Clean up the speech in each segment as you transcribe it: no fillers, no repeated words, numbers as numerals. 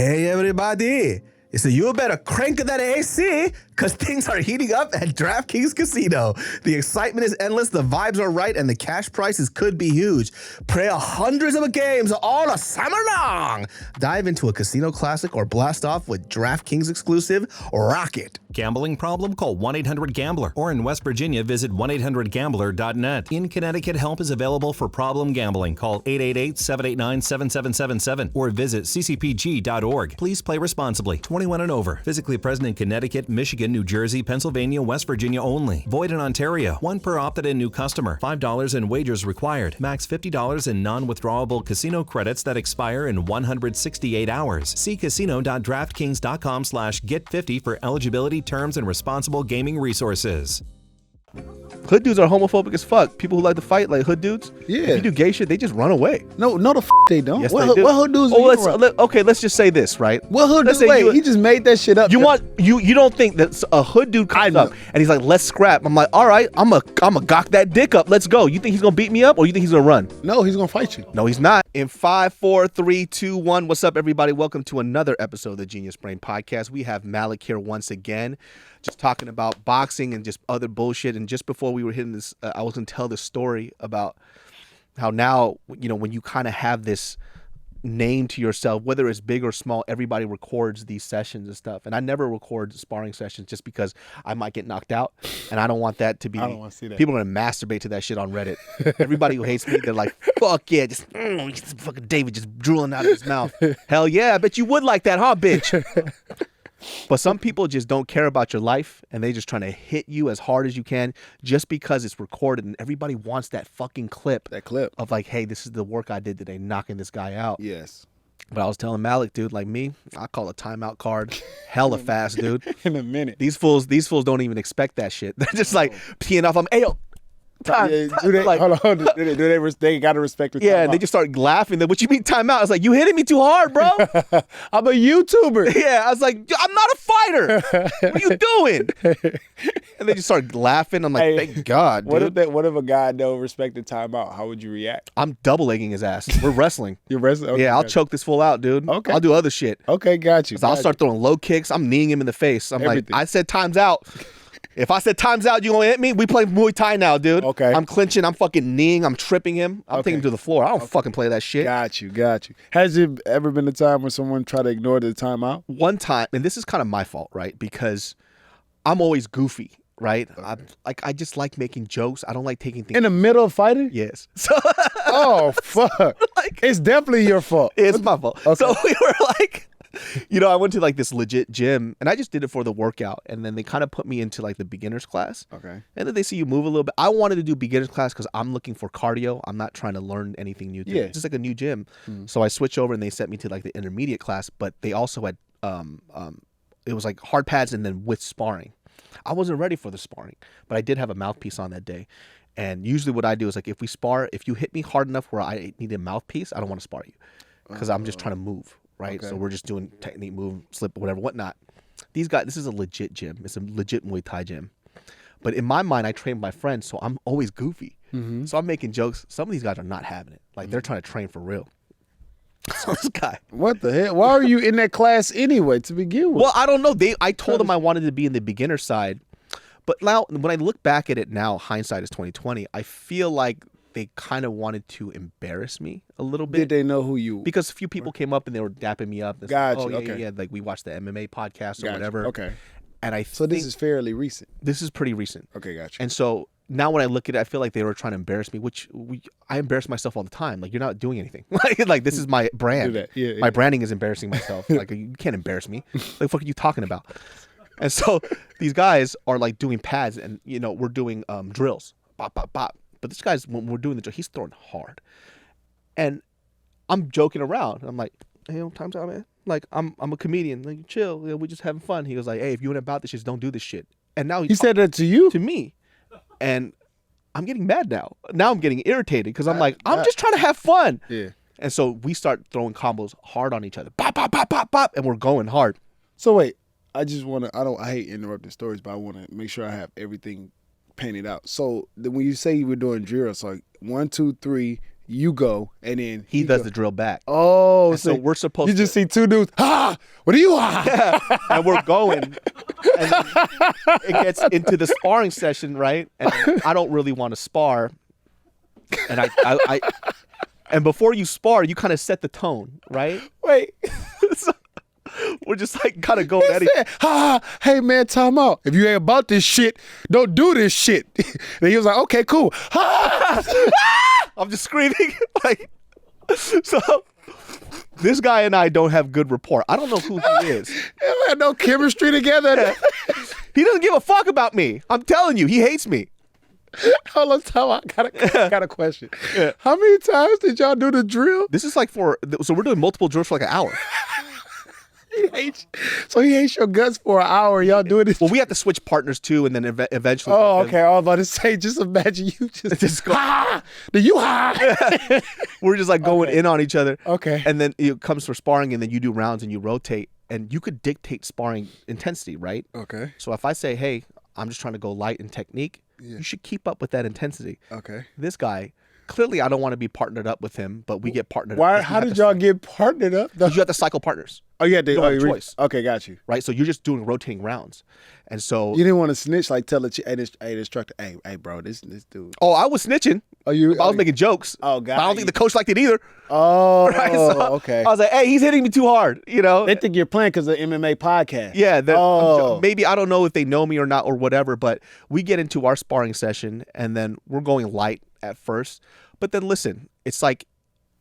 Hey everybody, so you better crank that AC because things are heating up at DraftKings Casino. The excitement is endless, the vibes are right, and the cash prizes could be huge. Play hundreds of games all summer long. Dive into a casino classic or blast off with DraftKings exclusive Rocket. Gambling problem? Call 1-800-GAMBLER. Or in West Virginia, visit 1-800-GAMBLER.net. In Connecticut, help is available for problem gambling. Call 888-789-7777 or visit ccpg.org. Please play responsibly. 21 and over. Physically present in Connecticut, Michigan, New Jersey, Pennsylvania, West Virginia only. Void in Ontario. One per opted-in new customer. $5 in wagers required. Max $50 in non-withdrawable casino credits that expire in 168 hours. See casino.draftkings.com/get50 for eligibility, terms, and responsible gaming resources. Hood dudes are homophobic as fuck. People who like to fight like hood dudes. Yeah. If you do gay shit, they just run away. No, the they don't. Yes, what they do. What hood dudes? Okay, let's just say this, right? What hood dudes? Wait, he just made that shit up. You don't think that a hood dude comes up and he's like, let's scrap. I'm like, all right, I'm a gawk that dick up. Let's go. You think he's gonna beat me up or you think he's gonna run? No, he's gonna fight you. No, he's not. In 5, 4, 3, 2, 1. What's up, everybody? Welcome to another episode of the Genius Brain Podcast. We have Malik here once again, just talking about boxing and just other bullshit. And just before we were hitting this, I was gonna tell this story about how now, when you kind of have this name to yourself, whether it's big or small, everybody records these sessions and stuff. And I never record sparring sessions just because I might get knocked out, and I don't want that to be. I don't want to see that. People are gonna masturbate to that shit on Reddit. Everybody who hates me, they're like, "Fuck yeah, just fucking David just drooling out of his mouth." Hell yeah, I bet you would like that, huh, bitch? But some people just don't care about your life, and they just trying to hit you as hard as you can just because it's recorded, and everybody wants that fucking clip. That clip of like, hey, this is the work I did today, knocking this guy out. Yes. But I was telling Malik, dude, like me, I call a timeout card hella fast, dude. In a minute. These fools don't even expect that shit. They're just like peeing off. I'm, hey, yo. Time. Do they, Like, hold on. They gotta respect the yeah, timeout. they just start laughing. Then, what you mean timeout? I was like, you hitting me too hard, bro. I'm a YouTuber. Yeah, I was like, I'm not a fighter. What are you doing? And they just start laughing. I'm like, Hey, thank God, dude. What if a guy don't respect the timeout? How would you react? I'm double egging his ass. We're wrestling. You're wrestling? Okay, Yeah, I'll gotcha. choke this fool out, dude. Okay. I'll do other shit. Okay, got you. So I'll start throwing low kicks. I'm kneeing him in the face. I'm Everything. like, I said time's out. If I said time's out, you gonna hit me? We play Muay Thai now, dude. Okay. I'm clinching. I'm fucking kneeing. I'm tripping him. I'm taking him to the floor. I don't fucking play that shit. Got you. Has it ever been a time when someone tried to ignore the timeout? One time, and this is kind of my fault, right? Because I'm always goofy, right? I just like making jokes. I don't like taking things. In the middle of fighting? Yes. So Oh, fuck. It's definitely your fault. it's my fault. Okay. So we were like, I went to like this legit gym, and I just did it for the workout. And then they kind of put me into like the beginner's class. Okay. And then they see you move a little bit. I wanted to do beginner's class because I'm looking for cardio. I'm not trying to learn anything new. Yeah. It's just like a new gym. So I switched over and they sent me to like the intermediate class, but they also had, it was like hard pads and then with sparring. I wasn't ready for the sparring, but I did have a mouthpiece on that day. And usually what I do is like, if we spar, if you hit me hard enough where I need a mouthpiece, I don't want to spar you because I'm just trying to move. Right. Okay. So we're just doing technique, move, slip, whatever, whatnot. These guys, this is a legit gym. It's a legit Muay Thai gym. But in my mind, I train my friends, so I'm always goofy. Mm-hmm. So I'm making jokes. Some of these guys are not having it. Like they're trying to train for real. So this guy. What the hell? Why are you in that class anyway to begin with? Well, I don't know. I told them I wanted to be in the beginner side. But now when I look back at it now, hindsight is 2020, I feel like they kind of wanted to embarrass me a little bit. Did they know who you? Because a few people came up and they were dapping me up. Gotcha, Oh, yeah, okay. yeah. Like we watched the MMA podcast or Gotcha, whatever. okay. And So this is fairly recent. This is pretty recent. Okay, gotcha. And so now when I look at it, I feel like they were trying to embarrass me, which I embarrass myself all the time. Like, you're not doing anything. like this is my brand. Do that. Yeah, my yeah. branding is embarrassing myself. Like, you can't embarrass me. Like, the fuck are you talking about? And so these guys are like doing pads and, we're doing drills. Bop, bop, bop. But this guy's, when we're doing the drill, he's throwing hard. And I'm joking around. I'm like, hey, time's out, man. Like, I'm a comedian. Like, chill. We're just having fun. He was like, hey, if you ain't about this shit, don't do this shit. And now He said that to you? to me. And I'm getting mad now. Now I'm getting irritated because I'm like, I'm just trying to have fun. Yeah. And so we start throwing combos hard on each other. Bop, bop, bop, bop, bop. And we're going hard. So wait, I hate interrupting stories, but I want to make sure I have everything painted out. So when you say you were doing drills, like 1, 2, 3, you go, and then he does the drill back. Oh, so we're supposed you just see two dudes. What are you? And we're going, and it gets into the sparring session, right? And I don't really want to spar, and I and before you spar, you kind of set the tone, right? Wait. So we're just like kind of going at it. Hey man, time out. If you ain't about this shit, don't do this shit. And he was like, okay, cool. I'm just screaming like so. This guy and I don't have good rapport. I don't know who he is. We have no chemistry together. He doesn't give a fuck about me. I'm telling you, he hates me. Hold on, time out. I got a question. Yeah. How many times did y'all do the drill? This is like so we're doing multiple drills for like an hour. He hates your guts for an hour. Y'all doing this. Well, we have to switch partners too, and then eventually. Oh, okay. I was about to say, just imagine you just go. We're just like going in on each other. Okay. And then it comes for sparring, and then you do rounds and you rotate, and you could dictate sparring intensity, right? Okay. So if I say, hey, I'm just trying to go light in technique, you should keep up with that intensity. Okay. This guy. Clearly, I don't want to be partnered up with him, but we get partnered up. Why? How did y'all get partnered up? Because you have to cycle partners. Oh, yeah. You don't have a choice. Okay, got you. Right? So you're just doing rotating rounds. And so... You didn't want to snitch, like tell the instructor, hey, bro, this dude. Oh, I was snitching. I was making jokes. Oh, God. I don't think the coach liked it either. Oh, right? So okay. I was like, hey, he's hitting me too hard, you know? They think you're playing because of the MMA podcast. Yeah. Maybe, I don't know if they know me or not or whatever, but we get into our sparring session, and then we're going light at first. But then listen, it's like,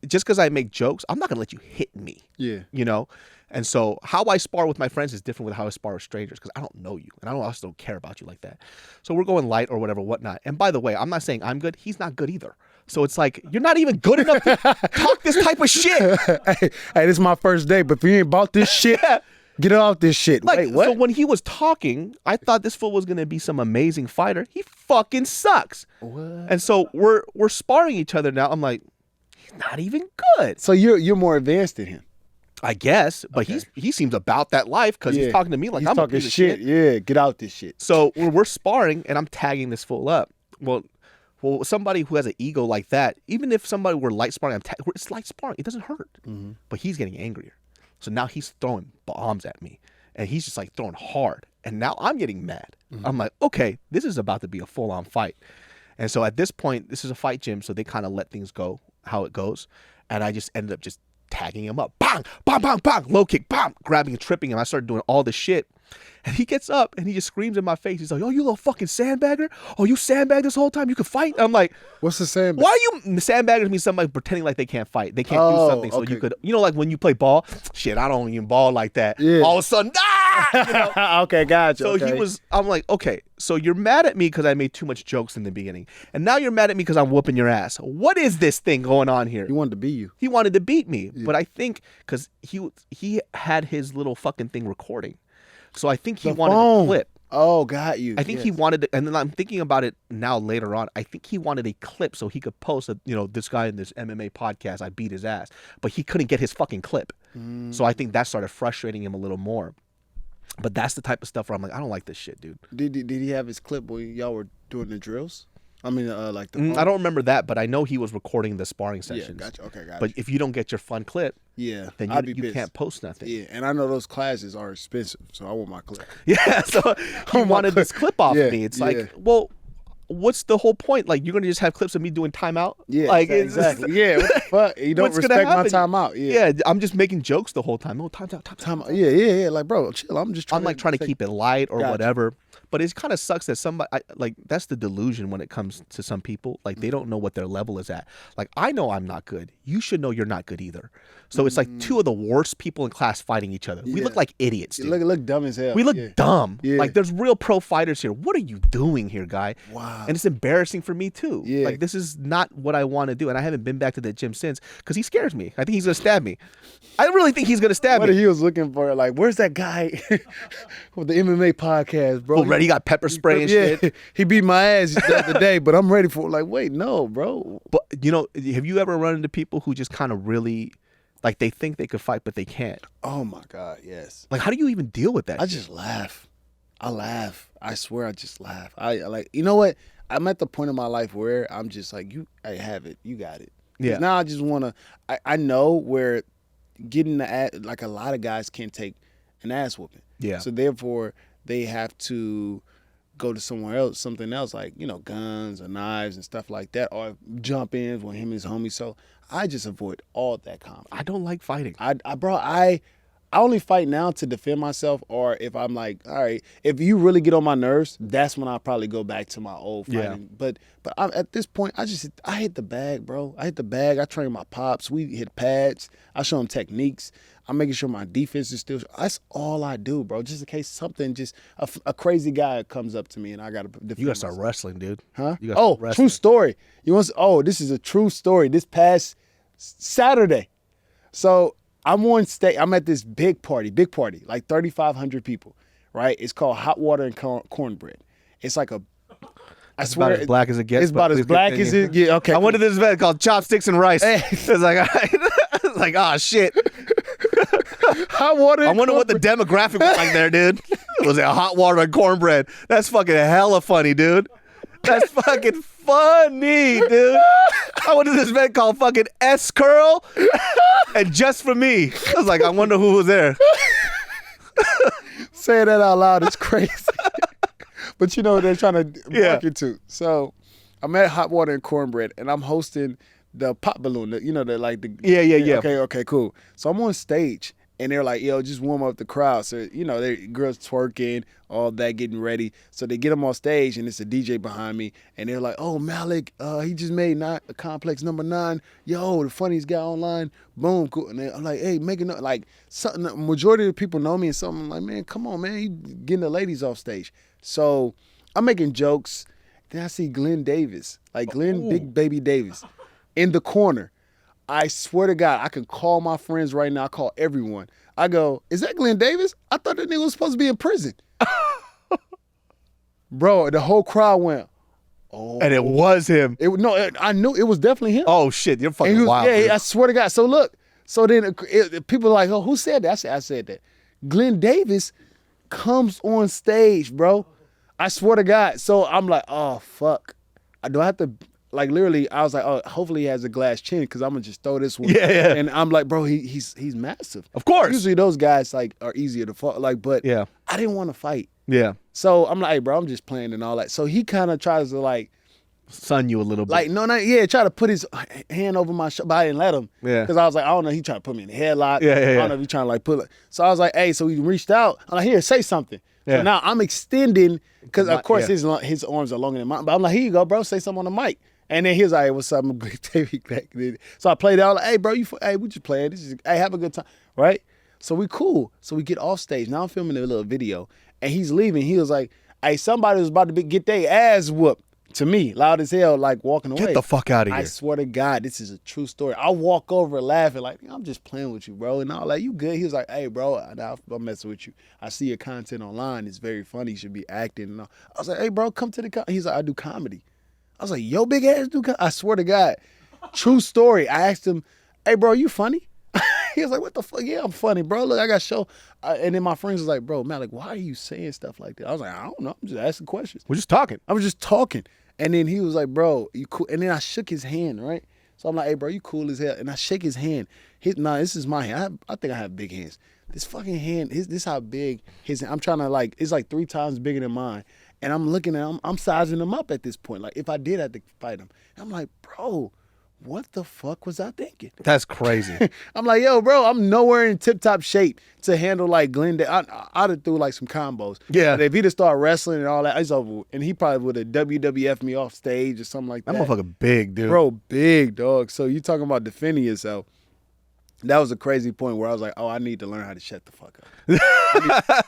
just because I make jokes, I'm not going to let you hit me. Yeah. You know? And so how I spar with my friends is different with how I spar with strangers because I don't know you. And I also don't care about you like that. So we're going light or whatever, whatnot. And by the way, I'm not saying I'm good. He's not good either. So it's like, you're not even good enough to talk this type of shit. Hey, this is my first day, but if you ain't about this shit, get off this shit. Like, wait, what? So when he was talking, I thought this fool was going to be some amazing fighter. He fucking sucks. What? And so we're sparring each other now. I'm like, he's not even good. So you're more advanced than him. I guess, but he seems about that life because he's talking to me like I'm talking a piece of shit. Yeah, get out this shit. So we're sparring and I'm tagging this fool up. Well, somebody who has an ego like that, even if somebody were light sparring, it's light sparring. It doesn't hurt. Mm-hmm. But he's getting angrier. So now he's throwing bombs at me. And he's just like throwing hard. And now I'm getting mad. Mm-hmm. I'm like, okay, this is about to be a full-on fight. And so at this point, this is a fight gym, so they kind of let things go how it goes. And I just ended up just tagging him up. Bang, bang, bang, bang, low kick, bang, grabbing and tripping him. I started doing all this shit. And he gets up and he just screams in my face. He's like, oh, you little fucking sandbagger? Oh, you sandbagged this whole time? You could fight? I'm like, what's the sandbag? Why are you sandbaggers? Means somebody pretending like they can't fight. They can't do something so you could, you know, like when you play ball. Shit, I don't even ball like that. Yeah. All of a sudden, you know? Okay, gotcha. So I'm like, okay, so you're mad at me because I made too much jokes in the beginning. And now you're mad at me because I'm whooping your ass. What is this thing going on here? He wanted to beat you. He wanted to beat me. Yeah. But I think because he had his little fucking thing recording. So I think he wanted a clip. Oh, got you. I think he wanted to, and then I'm thinking about it now later on. I think he wanted a clip so he could post that, you know, this guy in this MMA podcast, I beat his ass. But he couldn't get his fucking clip. So I think that started frustrating him a little more. But that's the type of stuff where I'm like, I don't like this shit, dude. Did he have his clip when y'all were doing the drills? I mean, like the I don't remember that, but I know he was recording the sparring sessions. Yeah, gotcha. Okay, gotcha. But if you don't get your fun clip, then you can't post nothing. Yeah, and I know those classes are expensive, so I want my clip. Yeah, so he wanted this clip off me. It's like, well, what's the whole point? Like, you're going to just have clips of me doing timeout? Yeah, like, exactly. Yeah, what the fuck? You don't respect my timeout. Yeah, I'm just making jokes the whole time. Oh, timeout. Yeah. Like, bro, chill. I'm trying to keep it light or whatever. But it kind of sucks that somebody, that's the delusion when it comes to some people. Like, they don't know what their level is at. Like, I know I'm not good. You should know you're not good either. So it's like two of the worst people in class fighting each other. We look like idiots, dude. Look dumb as hell. We look dumb. Yeah. Like, there's real pro fighters here. What are you doing here, guy? Wow. And it's embarrassing for me, too. Yeah. Like, this is not what I want to do. And I haven't been back to that gym since because he scares me. I think he's going to stab me. I really think he's going to stab me. What he was looking for, like, where's that guy with the MMA podcast, bro? Already got pepper spray and shit. He beat my ass the other day, but I'm ready for it. Like, wait, no, bro. But, you know, have you ever run into people who just kind of really, like, they think they could fight, but they can't? Oh, my God, yes. Like, how do you even deal with that? I just laugh. I laugh. I swear I just laugh. I like, you know what? I'm at the point in my life where I'm just like, I have it. You got it. Yeah. Now I just want to. I know where getting the ass, like a lot of guys can't take an ass whooping. Yeah. So therefore they have to go to somewhere else, something else like guns or knives and stuff like that, or jump in with him and his homies. So I just avoid all that comedy. I don't like fighting. I only fight now to defend myself, or if I'm like, all right, if you really get on my nerves, that's when I'll probably go back to my old fighting. Yeah. But at this point, I hit the bag, bro. I hit the bag. I train my pops. We hit pads. I show them techniques. I'm making sure my defense is still. That's all I do, bro. Just in case something, a crazy guy comes up to me and I gotta defend. You gotta start myself. wrestling, dude. Huh? You gotta start wrestling. True story. This is a true story. This past Saturday, so I'm on stage. I'm at this big party, like 3,500 people, right? It's called Hot Water and Cornbread. It's like I swear, about as black as it gets. It's about as black as it gets. Okay. I went to this event called Chopsticks and Rice. Hey. It's like, oh shit. Hot water. I wonder what the demographic was like there, dude. It was a hot water and cornbread. That's fucking hella funny, dude. That's fucking funny, dude. I went to this event called fucking S Curl, and just for me, I was like, I wonder who was there. Saying that out loud is crazy. But they're trying to market to. So I'm at Hot Water and Cornbread, and I'm hosting the pop balloon. Yeah. Okay, cool. So I'm on stage, and they're like, yo, just warm up the crowd. So, they girls twerking, all that, getting ready. So they get them on stage, and it's a DJ behind me, and they're like, oh, Malik, he just made Complex number 9. Yo, the funniest guy online. Boom, cool. And I'm like, hey, making up, like, something. The majority of the people know me, and something. I'm like, man, come on, man, you getting the ladies off stage. So I'm making jokes. Then I see Glenn Davis, Big Baby Davis, in the corner. I swear to God, I can call my friends right now. I call everyone. I go, is that Glenn Davis? I thought that nigga was supposed to be in prison. Bro, the whole crowd went, oh. And it was him. I knew it was definitely him. Oh, shit. You're fucking wild. Yeah, dude. I swear to God. So look, then people are like, oh, who said that? I said that. Glenn Davis comes on stage, bro. I swear to God. So I'm like, oh, fuck. Do I have to... Like, literally, I was like, oh, hopefully he has a glass chin because I'm going to just throw this one. Yeah. And I'm like, bro, he's massive. Of course. Usually those guys, are easier to fall. But Yeah. I didn't want to fight. Yeah. So I'm like, hey, bro, I'm just playing and all that. So he kind of tries to, Sun you a little bit. try to put his hand over my shoulder, but I didn't let him. Yeah. Because I was like, I don't know, he trying to put me in the headlock. Yeah. I don't know if he trying to, put So I was like, hey, so he reached out. I'm like, here, say something. Yeah. So now I'm extending, because, of course, Yeah. his arms are longer than mine. But I'm like, here you go, bro, say something on the mic. And then he was like, hey, what's up? I'm David. So I played out, like, hey, bro, we just playing. Hey, have a good time, right? So we cool. So we get off stage. Now I'm filming a little video, and he's leaving. He was like, hey, somebody was about to get their ass whooped. To me, loud as hell, walking away. Get the fuck out of here. I swear to God, this is a true story. I walk over laughing, I'm just playing with you, bro. And I was like, you good? He was like, hey, bro, I'm messing with you. I see your content online. It's very funny. You should be acting. And all. I was like, hey, bro, come to the He's like, I do comedy. I was like, yo, big ass do comedy? I swear to God. True story. I asked him, hey, bro, you funny? He was like, what the fuck? Yeah, I'm funny, bro. Look, I got show. And then my friends was like, bro, man, why are you saying stuff like that? I was like, I don't know. I'm just asking questions. We're just talking. I was just talking. And then he was like, bro, you cool? And then I shook his hand, right? So I'm like, hey, bro, you cool as hell. And I shake his hand. This is my hand. I think I have big hands. This fucking hand, this how big his hand. I'm trying to it's 3 times bigger than mine. And I'm looking at him, I'm sizing him up at this point. If I did have to fight him. I'm like, bro, what the fuck was I thinking? That's crazy. I'm like, yo, bro, I'm nowhere in tip-top shape to handle Glenn. I'd have threw some combos. Yeah. But if he'd have started wrestling and all that, it's over. And he probably would have WWF me off stage or something like that. That motherfucker big, dude. Bro, big, dog. So you talking about defending yourself. That was a crazy point where I was like, oh, I need to learn how to shut the fuck up.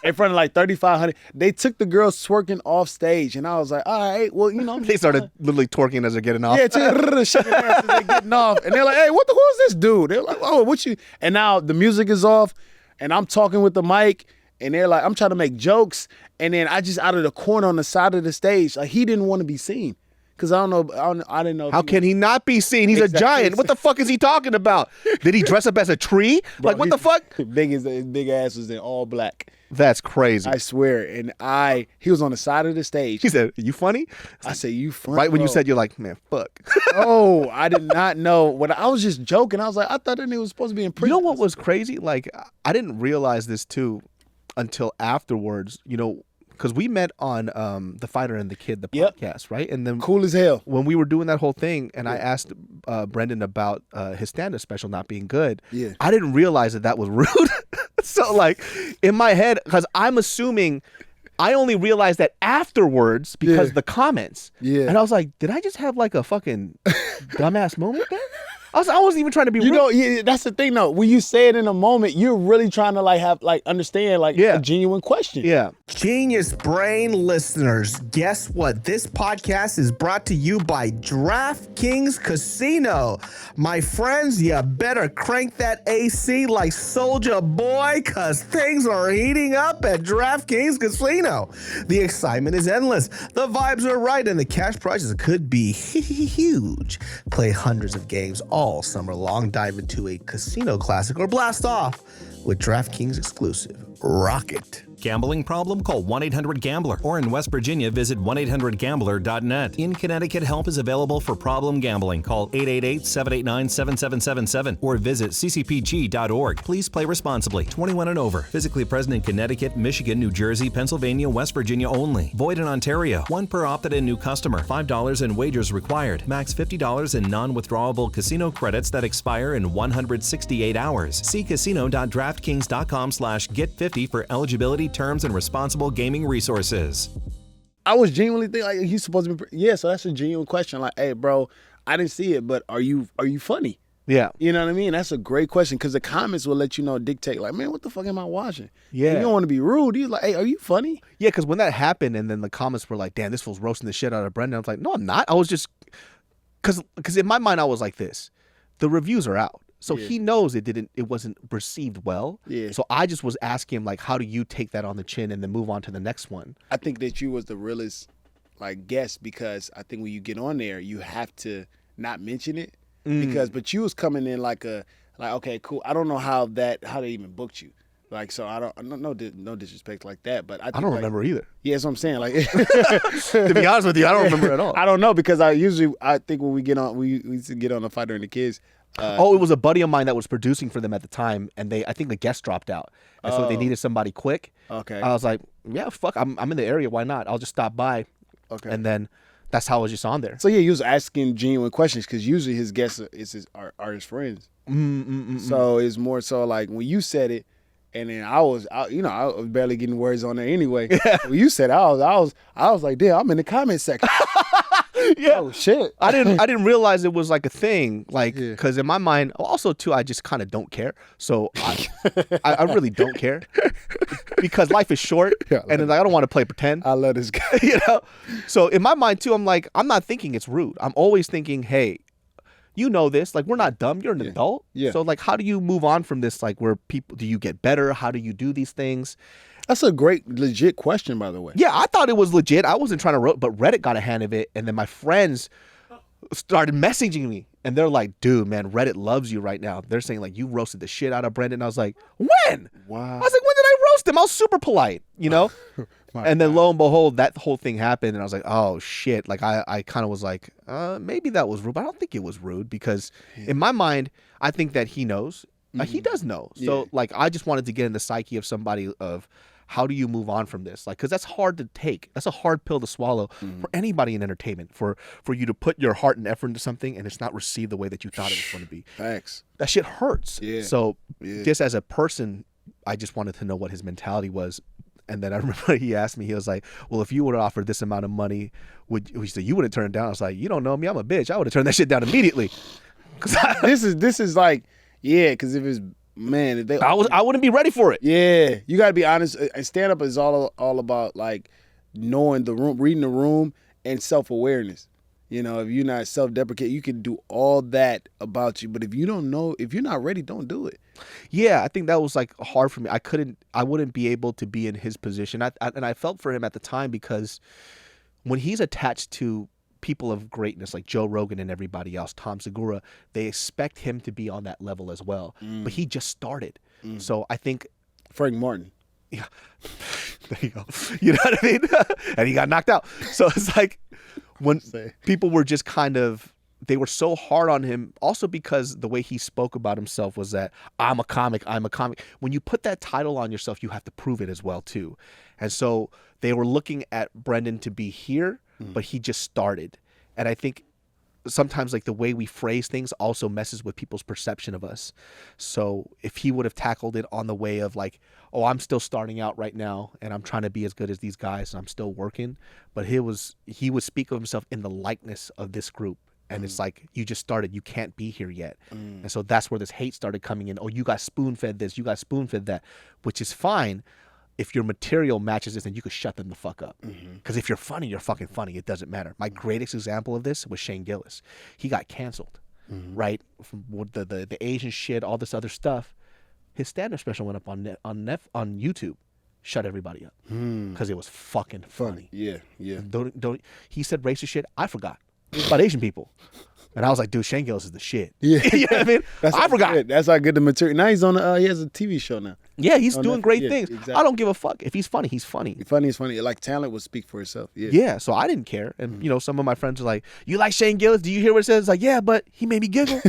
In front of 3,500. They took the girls twerking off stage. And I was like, all right, well, They started literally twerking as they're getting off. Yeah, shaking their ass as they're getting off. And they're like, hey, who is this dude? They're like, oh, what you? And now the music is off. And I'm talking with the mic. And they're like, I'm trying to make jokes. And then I just out of the corner on the side of the stage, he didn't want to be seen. Because I didn't know. How can he not be seen? He's a giant. What the fuck is he talking about? Did he dress up as a tree? Bro, like, what the fuck? His big ass was in all black. That's crazy. I swear. And he was on the side of the stage. He said, "You funny?" I said, "You funny?" Right when you bro. said, you're like, man, fuck. Oh, I did not know. I was just joking. I was like, I thought that nigga was supposed to be in prison. You know what was crazy? Like, I didn't realize this too until afterwards, because we met on The Fighter and the Kid, the podcast, right? And then cool as hell. When we were doing that whole thing, and I asked Brendan about his stand-up special not being good, I didn't realize that was rude. So, like, in my head, because I'm assuming, I only realized that afterwards because the comments. Yeah. And I was like, did I just have like a fucking dumbass moment there? I wasn't even trying to be rude. That's the thing though. When you say it in a moment, you're really trying to understand a genuine question. Yeah. Genius Brain listeners, guess what? This podcast is brought to you by DraftKings Casino. My friends, you better crank that AC like Soulja Boy, cause things are heating up at DraftKings Casino. The excitement is endless, the vibes are right, and the cash prizes could be huge. Play hundreds of games all summer long, dive into a casino classic, or blast off with DraftKings exclusive Rocket. Gambling problem? Call 1-800-GAMBLER. Or in West Virginia, visit 1-800-GAMBLER.net. In Connecticut, help is available for problem gambling. Call 888-789-7777 or visit ccpg.org. Please play responsibly. 21 and over. Physically present in Connecticut, Michigan, New Jersey, Pennsylvania, West Virginia only. Void in Ontario. One per opted-in new customer. $5 in wagers required. Max $50 in non-withdrawable casino credits that expire in 168 hours. See casino.draftkings.com/get50 for eligibility, terms, and responsible gaming resources. I was genuinely thinking he's supposed to be. So that's a genuine question. Like, hey, bro, I didn't see it, but are you funny? Yeah. You know what I mean? That's a great question because the comments will let you know, dictate, like, man, what the fuck am I watching? Yeah. And you don't want to be rude. He's like, hey, are you funny? Yeah, because when that happened and then the comments were like, damn, this fool's roasting the shit out of Brendan. I was like, no, I'm not. I was just, because in my mind, I was like this. The reviews are out. So he knows it wasn't received well. Yeah. So I just was asking him, like, how do you take that on the chin and then move on to the next one? I think that you was the realest, guest, because I think when you get on there, you have to not mention it but you was coming in okay, cool. I don't know how they even booked you. So I don't, no disrespect like that, but I don't remember either. Yeah, that's what I'm saying. To be honest with you, I don't remember at all. I don't know because I think when we get on, we used to get on The Fighter and the Kids. It was a buddy of mine that was producing for them at the time, and I think the guest dropped out, and so they needed somebody quick. Okay. I was like, yeah, fuck, I'm in the area. Why not? I'll just stop by. Okay. And then that's how I was just on there. So yeah, he was asking genuine questions because usually his guests are his friends. So it's more so like when you said it. And then I was barely getting words on there anyway. Yeah. When you said I was like, damn, I'm in the comment section. Yeah. Oh shit. I didn't realize it was like a thing. Because in my mind, also too, I just kind of don't care. So I really don't care because life is short, and I don't want to play pretend. I love this guy. So in my mind too, I'm like, I'm not thinking it's rude. I'm always thinking, hey, you know this, we're not dumb. You're an adult. Yeah. So how do you move on from this? Where people, do you get better? How do you do these things? That's a great, legit question, by the way. Yeah, I thought it was legit. I wasn't trying to, but Reddit got a hand of it. And then my friends started messaging me. And they're like, dude, man, Reddit loves you right now. They're saying, you roasted the shit out of Brendan. I was like, when? Wow. I was like, when did I roast him? I was super polite, And then lo and behold, that whole thing happened. And I was like, oh, shit. I kind of was like, maybe that was rude. But I don't think it was rude because in my mind, I think that he knows. He does know. So, I just wanted to get in the psyche of somebody of how do you move on from this? Because that's hard to take. That's a hard pill to swallow for anybody in entertainment. For you to put your heart and effort into something and it's not received the way that you thought it was going to be. Thanks. That shit hurts. Yeah. So just as a person, I just wanted to know what his mentality was. And then I remember he asked me, he was like, well, if you would have offered this amount of money, he said, you wouldn't turn it down. I was like, you don't know me. I'm a bitch. I would have turned that shit down immediately. This is because if it's, man, I wouldn't be ready for it. Yeah, you got to be honest. Stand up is all about knowing the room, reading the room, and self-awareness. If you're not self-deprecating, you can do all that about you. But if you don't know, if you're not ready, don't do it. Yeah, I think that was hard for me. I wouldn't be able to be in his position. And I felt for him at the time because when he's attached to people of greatness like Joe Rogan and everybody else, Tom Segura, they expect him to be on that level as well. But he just started. So I think Frank Martin. Yeah. There you go. You know what I mean? And he got knocked out. So it's like when people were just kind of, they were so hard on him also because the way he spoke about himself was that I'm a comic. When you put that title on yourself, you have to prove it as well too. And so they were looking at Brendan to be here, but he just started. And I think sometimes like the way we phrase things also messes with people's perception of us. So if he would have tackled it on the way of like, oh, I'm still starting out right now and I'm trying to be as good as these guys and I'm still working. But he would speak of himself in the likeness of this group. And it's like, you just started, you can't be here yet. And so that's where this hate started coming in. Oh, you got spoon-fed this, you got spoon-fed that, which is fine. If your material matches this, then you could shut them the fuck up. Because if you're funny, you're fucking funny. It doesn't matter. My greatest example of this was Shane Gillis. He got canceled, right? From the Asian shit, all this other stuff. His stand-up special went up on YouTube. Shut everybody up. Because it was fucking funny. Yeah. He said racist shit. I forgot. It was about Asian people. And I was like, dude, Shane Gillis is the shit. Yeah. You know what I mean? I forgot. Good. That's how good the material. Now he's on he has a TV show now. Yeah, he's doing great things. Exactly. I don't give a fuck. If he's funny, he's funny. Funny is funny. Like talent will speak for itself. Yeah. Yeah, so I didn't care. And, you know, some of my friends are like, you like Shane Gillis? Do you hear what it says? It's like, yeah, but he made me giggle.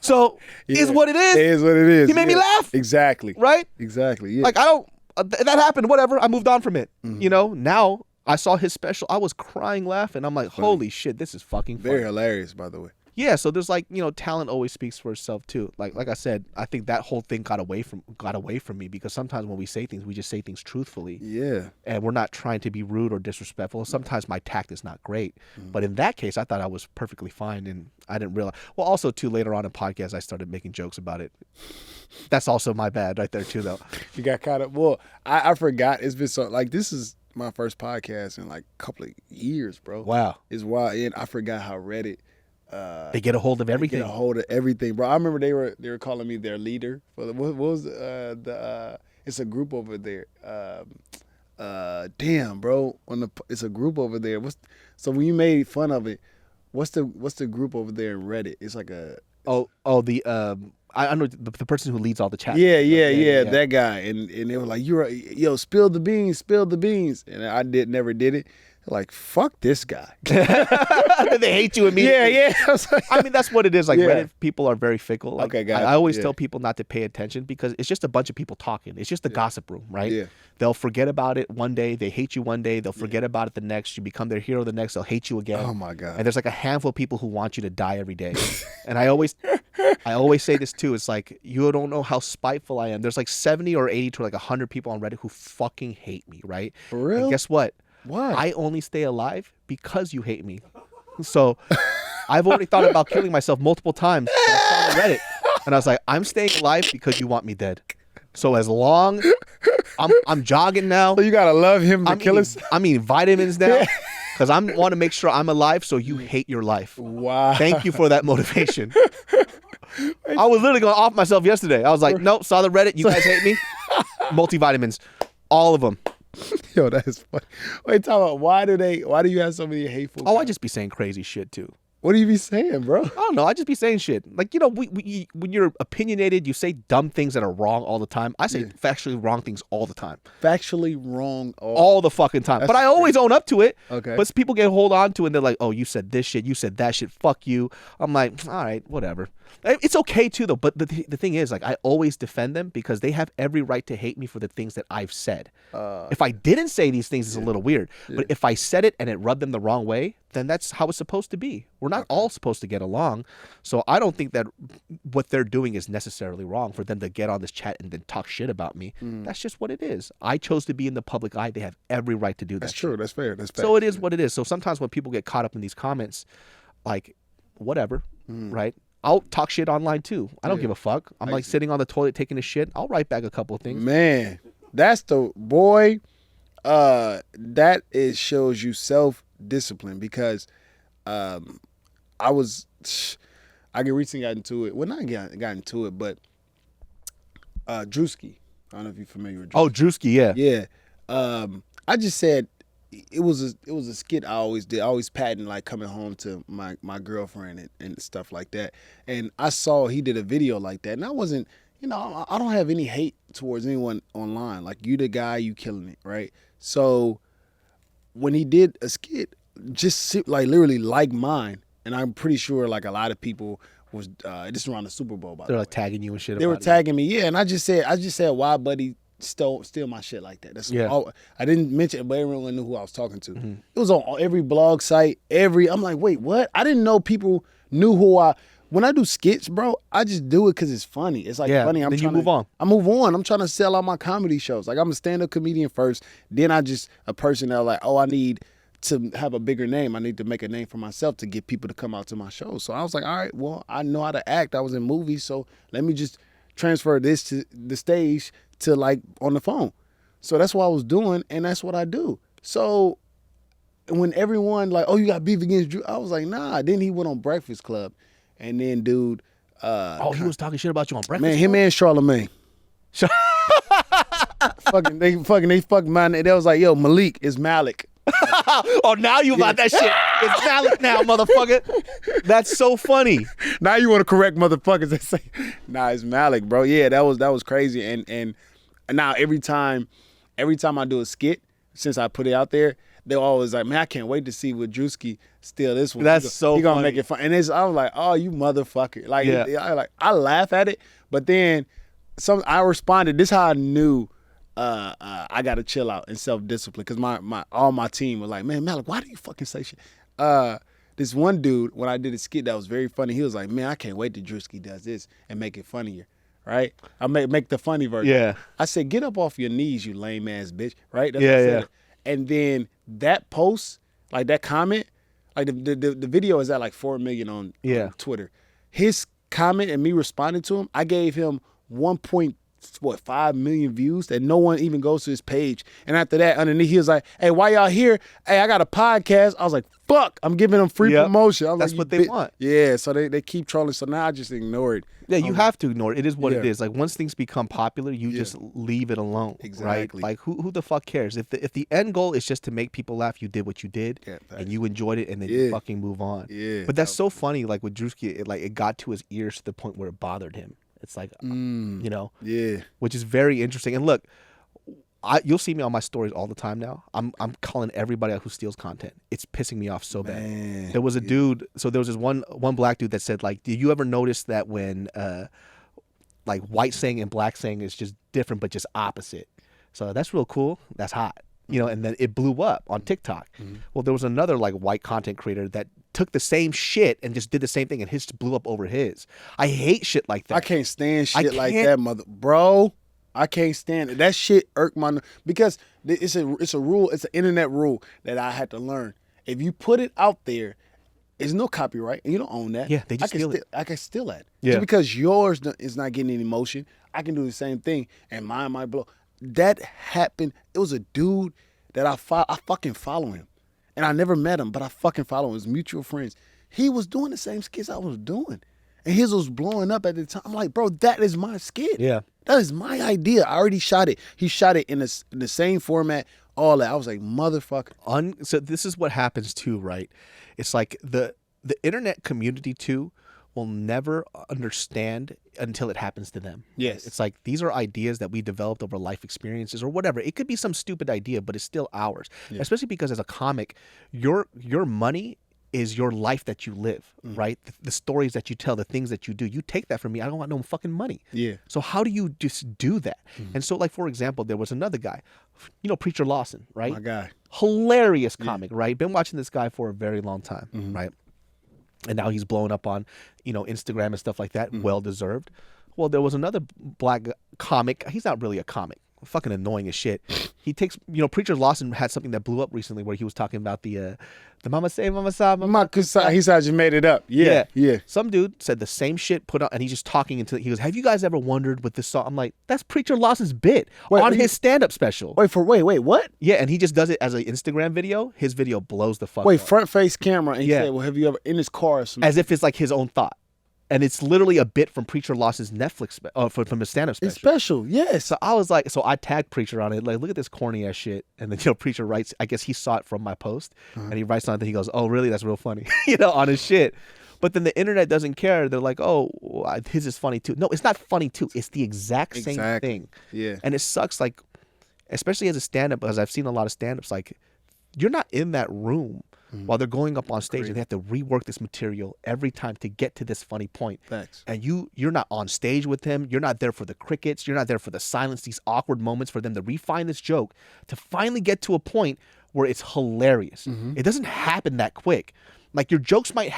So, is what it is. It is what it is. He made me laugh. Exactly. Right? Exactly. Yeah. Like, I don't, that happened, whatever. I moved on from it. You know, now I saw his special. I was crying laughing. I'm like, holy shit, this is fucking funny. Very hilarious, by the way. Yeah, so there's like, you know, talent always speaks for itself too. Like I said, I think that whole thing got away from me because sometimes when we say things, we just say things truthfully. Yeah. And we're not trying to be rude or disrespectful. Sometimes my tact is not great. But in that case, I thought I was perfectly fine and I didn't realize. Well, also too, later on in podcasts, I started making jokes about it. That's also my bad right there too, though. You got caught up. Well, I forgot. It's been so, like, this is my first podcast in like a couple of years, bro. Wow. It's wild. And I forgot how Reddit. They get a hold of everything. Get a hold of everything, bro. I remember they were calling me their leader. What was it's a group over there. Damn, bro. It's a group over there. So when you made fun of it, what's the group over there in Reddit? It's like a I know the person who leads all the chat. Yeah, that guy. And they were like, yo, spill the beans, and I never did it. Like, fuck this guy. They hate you immediately. Yeah. I mean, that's what it is. Like, Reddit people are very fickle. Like, okay, guys. I always tell people not to pay attention because it's just a bunch of people talking. It's just a gossip room, right? Yeah. They'll forget about it one day. They hate you one day. They'll forget about it the next. You become their hero the next. They'll hate you again. Oh, my God. And there's like a handful of people who want you to die every day. And I always say this too. It's like, you don't know how spiteful I am. There's like 70 or 80 to like 100 people on Reddit who fucking hate me, right? For real? And guess what? Why? I only stay alive because you hate me. So I've already thought about killing myself multiple times. And I saw on Reddit, and I was like, I'm staying alive because you want me dead. So as long I'm jogging now. So you gotta love him to kill us. I'm eating vitamins now because I want to make sure I'm alive. So you hate your life. Wow. Thank you for that motivation. I was literally going off myself yesterday. I was like, nope, saw the Reddit. You guys hate me. Multivitamins, all of them. Yo, that is funny. Wait, talk about why do you have so many hateful comments? I just be saying crazy shit too. What do you be saying, bro? I don't know. I just be saying shit. Like, you know, when you're opinionated, you say dumb things that are wrong all the time. I say factually wrong things all the time. Factually wrong all the fucking time. But I always own up to it. Okay. But people get hold on to it and they're like, oh, you said this shit. You said that shit. Fuck you. I'm like, all right, whatever. It's okay too, though. But the thing is, like, I always defend them because they have every right to hate me for the things that I've said. If I didn't say these things, it's a little weird. But if I said it and it rubbed them the wrong way, then that's how it's supposed to be. We're not all supposed to get along. So I don't think that what they're doing is necessarily wrong for them to get on this chat and then talk shit about me. That's just what it is. I chose to be in the public eye. They have every right to do that. That's true. That's fair. That's fair. So it is what it is. So sometimes when people get caught up in these comments, like, whatever, right? I'll talk shit online too. I don't give a fuck. I'm like sitting on the toilet taking a shit. I'll write back a couple of things. Man, that's the boy. That shows you self-discipline because I recently got into it. Well, not got into it, but Druski. I don't know if you're familiar with Druski. Oh, Druski, yeah. Yeah. I just said it was a skit I always did. I always patterned like coming home to my girlfriend and stuff like that. And I saw he did a video like that, and I wasn't, I don't have any hate towards anyone online. Like, you the guy, you killing it, right? So when he did a skit, just like literally like mine, and I'm pretty sure like a lot of people was just around the Super Bowl. They're like tagging you and shit. They were tagging me, yeah, and I just said, why, buddy? Steal my shit like that. That's all. I didn't mention it, but everyone knew who I was talking to. Mm-hmm. It was on every blog site. I'm like, wait, what? I didn't know people knew when I do skits, bro, I just do it because it's funny. It's like funny. Then you move on. I move on. I'm trying to sell out my comedy shows. Like, I'm a stand-up comedian first. Then I just a person that like, I need to have a bigger name. I need to make a name for myself to get people to come out to my shows. So I was like, all right, well, I know how to act. I was in movies, so let me just transfer this to the stage to like on the phone. So that's what I was doing, and that's what I do. So when everyone like, you got beef against Drew, I was like, nah. Then he went on Breakfast Club, and then dude, he was talking shit about you on Breakfast Club? Man, him and Charlamagne. They fucking mine. They was like, yo, Malik is Malik. Now you about that shit. It's Malik now, motherfucker. That's so funny. Now you want to correct motherfuckers that say, nah, it's Malik, bro. Yeah, that was crazy. And now every time I do a skit, since I put it out there, they're always like, man, I can't wait to see what Druski steal this one. That's so funny. He gonna make it fun. And I was like, oh, you motherfucker. Like, I laugh at it, but then I responded. This is how I knew I gotta chill out and self-discipline, because all my team was like, man, Malik, why do you fucking say shit? This one dude, when I did a skit that was very funny, he was like, man, I can't wait till Druski does this and make it funnier, right? I make the funny version. Yeah. I said, get up off your knees, you lame ass bitch, right? That's what I said. And then that post, like that comment, like the video is at like 4 million on Twitter. His comment and me responding to him, I gave him 1.5 million views that no one even goes to his page. And after that, underneath, he was like, hey, why y'all here? Hey, I got a podcast. I was like, fuck, I'm giving them free promotion. I was That's like, what they want. Yeah, so they keep trolling. So now I just ignore it. Yeah, you have to ignore it. It is what it is. Like, once things become popular, you just leave it alone. Exactly. Right? Like, who the fuck cares? If the end goal is just to make people laugh, you did what you did, and you enjoyed it, and then you fucking move on. Yeah. But that's so funny. Like with Druski, it got to his ears to the point where it bothered him. It's like, which is very interesting. And look, you'll see me on my stories all the time now. I'm calling everybody out who steals content. It's pissing me off so bad. There was a dude. So there was this one black dude that said, like, do you ever notice that when like white saying and black saying is just different but just opposite? So that's real cool. That's hot. And then it blew up on TikTok. Mm-hmm. Well, there was another like white content creator that took the same shit and just did the same thing, and his blew up over his. I hate shit like that. I can't stand shit like that, bro. I can't stand it. That shit irked my, because it's a rule. It's an internet rule that I had to learn. If you put it out there, there's no copyright, and you don't own that. Yeah, they just steal it. I can steal that. Yeah. Just because yours is not getting any motion, I can do the same thing, and mine might blow. That happened. It was a dude that I fucking follow him. And I never met him, but I fucking follow him. It was mutual friends. He was doing the same skits I was doing. And his was blowing up at the time. I'm like, bro, that is my skit. Yeah. That is my idea. I already shot it. He shot it in the same format, all that. I was like, motherfucker. So this is what happens too, right? It's like the internet community too will never understand until it happens to them. Yes. It's like, these are ideas that we developed over life experiences or whatever. It could be some stupid idea, but it's still ours. Yeah. Especially because as a comic, your money is your life that you live, right? The stories that you tell, the things that you do. You take that from me. I don't want no fucking money. Yeah. So how do you just do that? And so, like, for example, there was another guy, Preacher Lawson, right? My guy. Hilarious comic, right? Been watching this guy for a very long time, right? And now he's blowing up on, Instagram and stuff like that. Well deserved. Well, there was another black comic. He's not really a comic. Fucking annoying as shit. He takes, Preacher Lawson had something that blew up recently where he was talking about the mama say, mama sa, mama. He said you made it up. Yeah. Some dude said the same shit put out, and he's just talking into it. He goes, have you guys ever wondered with this song? I'm like, that's Preacher Lawson's bit on his stand-up special. Wait, what? Yeah, and he just does it as an Instagram video. His video blows the fuck up. Front face camera. And he said, well, have you ever, in his car or something? As if it's like his own thought. And it's literally a bit from Preacher Loss's Netflix from his stand-up special. It's special, yes. So I was like, so I tagged Preacher on it, like, look at this corny ass shit. And then Preacher writes, I guess he saw it from my post, and he writes on it. He goes, "Oh, really? That's real funny," on his shit. But then the internet doesn't care. They're like, "Oh, his is funny too." No, it's not funny too. It's the exact same thing. Yeah. And it sucks, like, especially as a stand-up, because I've seen a lot of stand-ups, like, you're not in that room while they're going up on stage and they have to rework this material every time to get to this funny point. Facts. And you're not on stage with them. You're not there for the crickets. You're not there for the silence, these awkward moments for them to refine this joke to finally get to a point where it's hilarious. It doesn't happen that quick. Like, your jokes might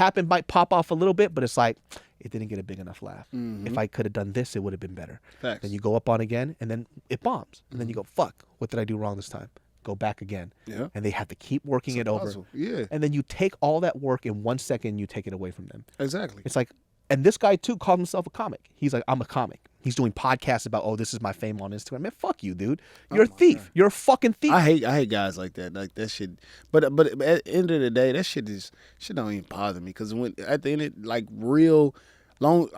pop off a little bit, but it's like, it didn't get a big enough laugh. If I could have done this, it would have been better. Facts. Then you go up on again, and then it bombs. And then you go, fuck, what did I do wrong this time? Go back again. Yeah. And they have to keep working it over. Puzzle. Yeah. And then you take all that work in 1 second, you take it away from them. Exactly. It's like, and this guy too calls himself a comic. He's like, I'm a comic. He's doing podcasts about, oh, this is my fame on Instagram. Man, fuck you, dude. You're a thief. God. You're a fucking thief. I hate guys like that. Like, that shit. But at the end of the day, that shit don't even bother me, because when at the end of, like, real long,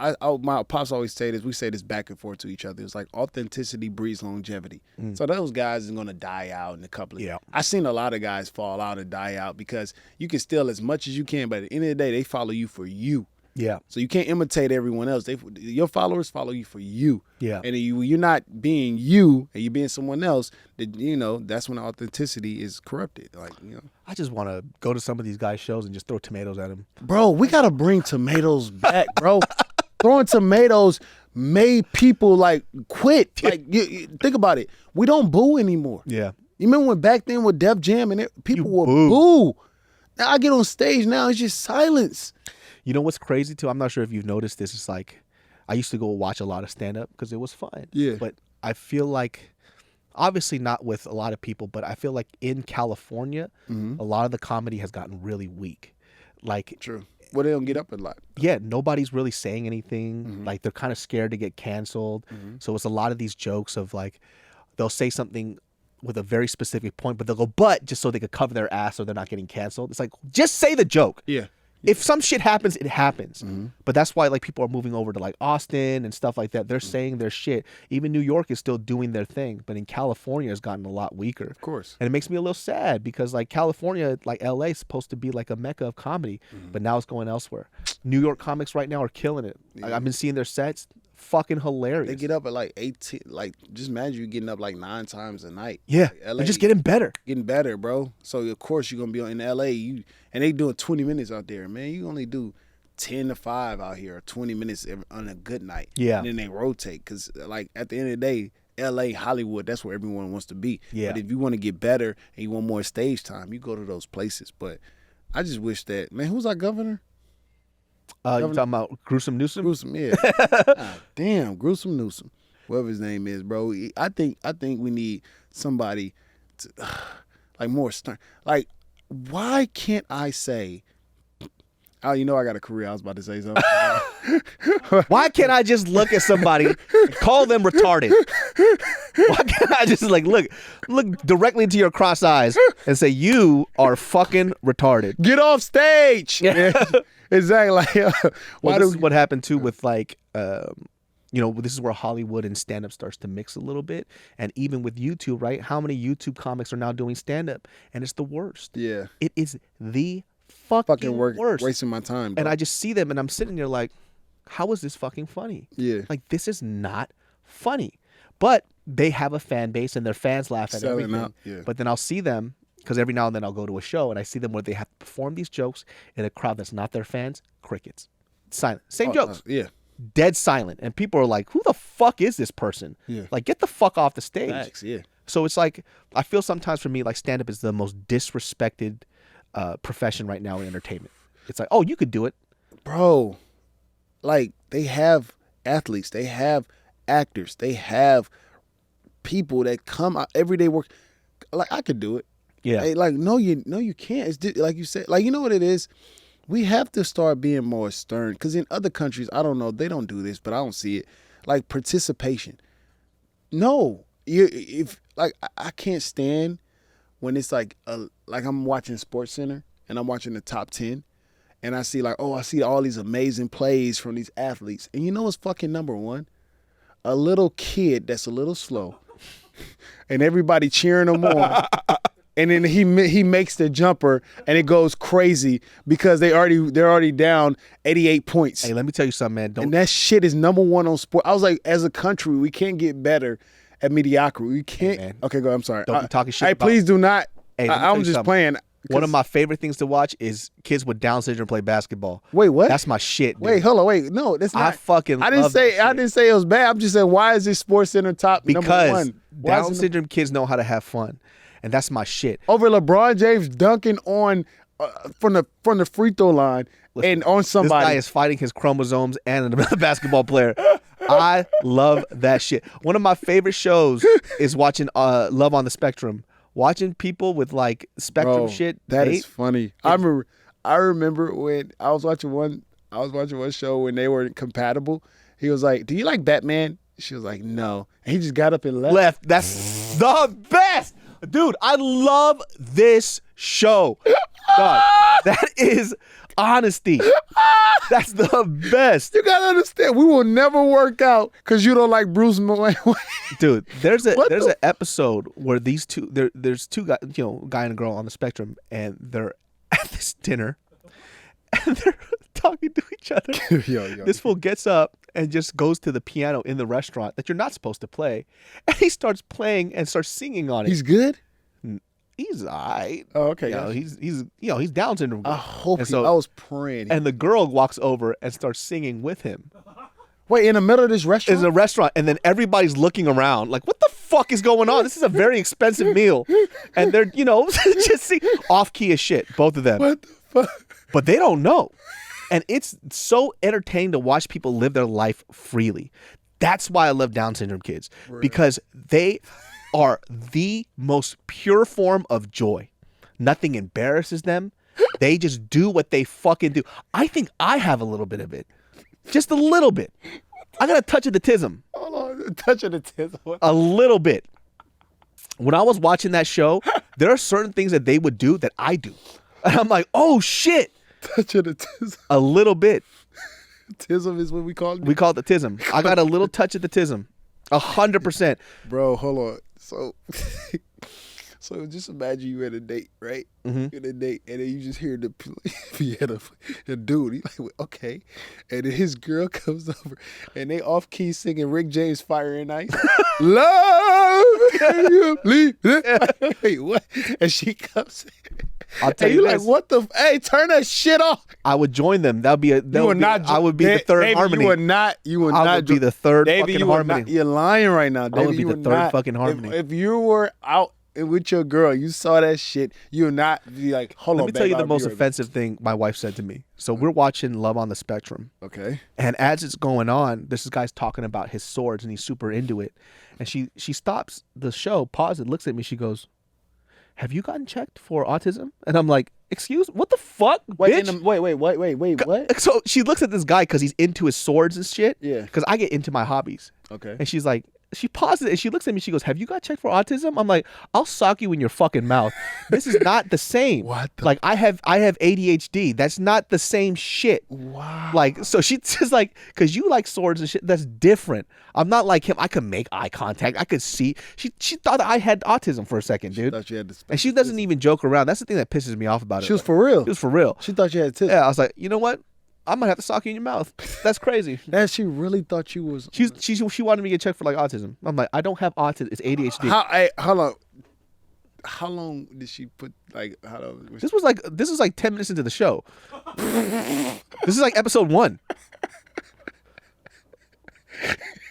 my pops always say this. We say this back and forth to each other. It's like, authenticity breeds longevity. So those guys are gonna die out in a couple of years. I've seen a lot of guys fall out and die out because you can steal as much as you can, but at the end of the day, they follow you for you. Yeah. So you can't imitate everyone else. Your followers follow you for you. Yeah. And you're not being you, and you're being someone else. That that's when authenticity is corrupted. Like, I just want to go to some of these guys' shows and just throw tomatoes at them. Bro, we gotta bring tomatoes back, bro. Throwing tomatoes made people like quit. Like, you think about it. We don't boo anymore. Yeah. You remember when back then with Def Jam and people would boo? Now I get on stage now, it's just silence. You know what's crazy too? I'm not sure if you've noticed this. It's like, I used to go watch a lot of stand-up because it was fun. Yeah. But I feel like, obviously not with a lot of people, but I feel like in California, a lot of the comedy has gotten really weak. Like, true. Well, they don't get up a lot. Yeah, nobody's really saying anything. Like, they're kind of scared to get canceled. So it's a lot of these jokes of, like, they'll say something with a very specific point, but they'll go, but, just so they could cover their ass so they're not getting canceled. It's like, just say the joke. Yeah. If some shit happens, it happens. But that's why, like, people are moving over to, like, Austin and stuff like that. They're saying their shit. Even New York is still doing their thing, but in California, it's gotten a lot weaker. Of course. And it makes me a little sad because, like, California, like LA, is supposed to be like a mecca of comedy, but now it's going elsewhere. New York comics right now are killing it. Yeah. I've been seeing their sets. Fucking hilarious. They get up at like 18, like, just imagine you getting up like 9 times a night. Yeah, like LA, they're just getting better. Getting better, bro. So of course you're gonna be in LA. And they doing 20 minutes out there, man. You only do 10 to 5 out here, or 20 minutes on a good night. Yeah. And then they rotate, because, like, at the end of the day, LA, Hollywood, that's where everyone wants to be. Yeah. But if you want to get better and you want more stage time, you go to those places. But I just wish that, man, who's our governor? You talking about Gruesome Newsom? Gruesome, yeah. God damn, Gruesome Newsom, whatever his name is, bro. I think we need somebody to, like, more stern. Like, why can't I say? Oh, I got a career. I was about to say something. Why can't I just look at somebody and call them retarded? Why can't I just, like, look directly into your cross eyes and say, you are fucking retarded? Get off stage. Yeah. Exactly. Well, this is what happened too with, like, this is where Hollywood and stand-up starts to mix a little bit. And even with YouTube, right? How many YouTube comics are now doing stand-up? And it's the worst. Yeah. It is the fucking worst. Wasting my time, bro. And I just see them and I'm sitting there like, how is this fucking funny? Yeah. Like, this is not funny. But they have a fan base and their fans laugh at everything. Out. Yeah. But then I'll see them, because every now and then I'll go to a show and I see them where they have to perform these jokes in a crowd that's not their fans. Crickets. Silent. Same jokes. Yeah. Dead silent. And people are like, who the fuck is this person? Yeah. Like, get the fuck off the stage. Facts, yeah. So it's like, I feel sometimes for me, like, stand-up is the most disrespected profession right now in entertainment. It's like, oh, you could do it. Bro, like, they have athletes. They have actors. They have people that come out everyday work. Like, I could do it. Yeah. Hey, like, no, you can't. It's like you said. Like, you know what it is? We have to start being more stern, because in other countries, I don't know, they don't do this, but I don't see it. Like, participation. No, I can't stand when it's like I'm watching SportsCenter and I'm watching the top 10, and I see like, oh, I see all these amazing plays from these athletes. And you know what's fucking number one? A little kid that's a little slow. And everybody cheering him on. And then he makes the jumper and it goes crazy because they're already down 88 points. Hey, let me tell you something, man. And that shit is number one on sport. I was like, as a country, we can't get better at mediocrity. We can't. Hey, okay, go ahead. I'm sorry. Don't be talking shit Hey, about. please do not. Hey, let me tell I'm you just something. playing. One of my favorite things to watch is kids with Down syndrome play basketball. Wait, what? That's my shit, dude. Wait, hold on. Wait, no, that's not. I fucking I didn't love say. that I shit. didn't say it was bad. I'm just saying, why is this Sports Center top number Because one? Why is Down it syndrome kids know how to have fun, and that's my shit. over LeBron James dunking on from the free throw line and on somebody? This guy is fighting his chromosomes and another basketball player. I love that shit. One of my favorite shows is watching Love on the Spectrum. Watching people with like spectrum Bro, shit. That is funny. I remember when I was watching one show when they were compatible. He was like, "Do you like Batman?" She was like, "No." And he just got up and left. That's the best. Dude, I love this show. Dog, that is honesty. That's the best. You gotta understand, we will never work out because you don't like Bruce Wayne. Dude, there's an episode where these two there's two guys, guy and a girl on the spectrum, and they're at this dinner and they're talking to each other. Yo. This fool gets up and just goes to the piano in the restaurant that you're not supposed to play, and he starts playing and starts singing on it. He's good? He's all right. Oh, okay. Gotcha. He's Down syndrome. I hope And he, so- I was praying. And the girl walks over and starts singing with him. Wait, in the middle of this restaurant? It's a restaurant, and then everybody's looking around like, what the fuck is going on? This is a very expensive meal. And they're, just off-key as shit, both of them. What the fuck? But they don't know. And it's so entertaining to watch people live their life freely. That's why I love Down syndrome kids, because they are the most pure form of joy. Nothing embarrasses them. They just do what they fucking do. I think I have a little bit of it. Just a little bit. I got a touch of the tism. Hold on, touch of the tits. A little bit. When I was watching that show, there are certain things that they would do that I do. And I'm like, oh shit. Touch of the tism. A little bit. Tism is what we call it? We call it the tism. I got a little touch of the tism. 100%. Bro, hold on. So just imagine you at a date, right? Mhm. In a date, and then you just hear the piano, the dude. He's like, okay, and then his girl comes over, and they off key singing Rick James' "Fire and Ice." Love, can you believe it? Wait, what? And she comes. I'll tell And you you like, this. what the? Hey, turn that shit off. I would join them. That would be I would be the Davey, third harmony. You would not. I would be the third Davey, fucking you would harmony. not. You're lying right now. I Davey, would be you the would third not. fucking harmony. If you were out with your girl, you saw that shit, you would not be like, hold Let on, me babe, tell you the I'll be most right back. offensive thing my wife said to me. So we're watching Love on the Spectrum. Okay. And as it's going on, this guy's talking about his swords and he's super into it. And she stops the show, pauses, looks at me, she goes, "Have you gotten checked for autism?" And I'm like, "Excuse? What the fuck, Wait, bitch?" wait, what? So she looks at this guy because he's into his swords and shit. Yeah. Because I get into my hobbies. Okay. And she's like, she pauses and she looks at me. She goes, "Have you got checked for autism?" I'm like, "I'll sock you in your fucking mouth. This is not the same. What the- Like I have ADHD. That's not the same shit." Wow. Like, so she's just like, because you like swords and shit, that's different. I'm not like him. I could make eye contact. I could see. She thought I had autism for a second, dude. Thought you had the And she doesn't even joke around. That's the thing that pisses me off about it. She was for real. She was for real. She thought you had tits. Yeah, I was like, you know what? I'm gonna have to sock you in your mouth. That's crazy. That she really thought you was. She wanted me to get checked for like autism. I'm like, I don't have autism. It's ADHD. How long? How long did she put? Like, how long? This was like 10 minutes into the show. This is like episode 1.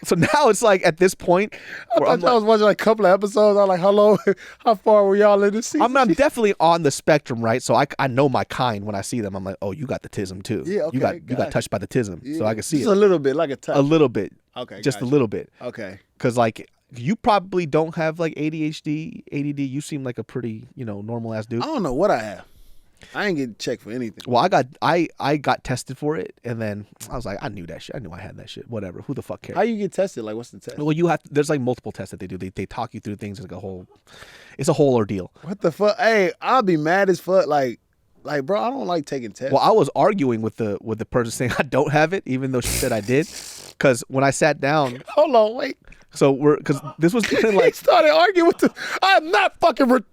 So now it's like at this point, I where thought I'm, I was watching like a couple of episodes. I was like, how long? How far were y'all in the season? I'm definitely on the spectrum, right? So I know my kind when I see them. I'm like, oh, you got the tism too. Yeah, okay, You got gotcha. touched by the tism, so I can see Just it a little bit, like a touch. a little bit. Okay, just gotcha. a little bit. Okay. Because like you probably don't have like ADHD, ADD. You seem like a pretty normal ass dude. I don't know what I have. I ain't getting checked for anything. Well, I got tested for it, and then I was like, I knew that shit. I knew I had that shit. Whatever. Who the fuck cares? How you get tested? Like, what's the test? Well, there's like multiple tests that they do. They talk you through things. It's a whole ordeal. What the fuck? Hey, I'll be mad as fuck. Like, Like, bro, I don't like taking tests. Well, I was arguing with the person saying I don't have it, even though she said I did. Because when I sat down, Hold on, wait. so because this was He like, started arguing with the. I'm not fucking.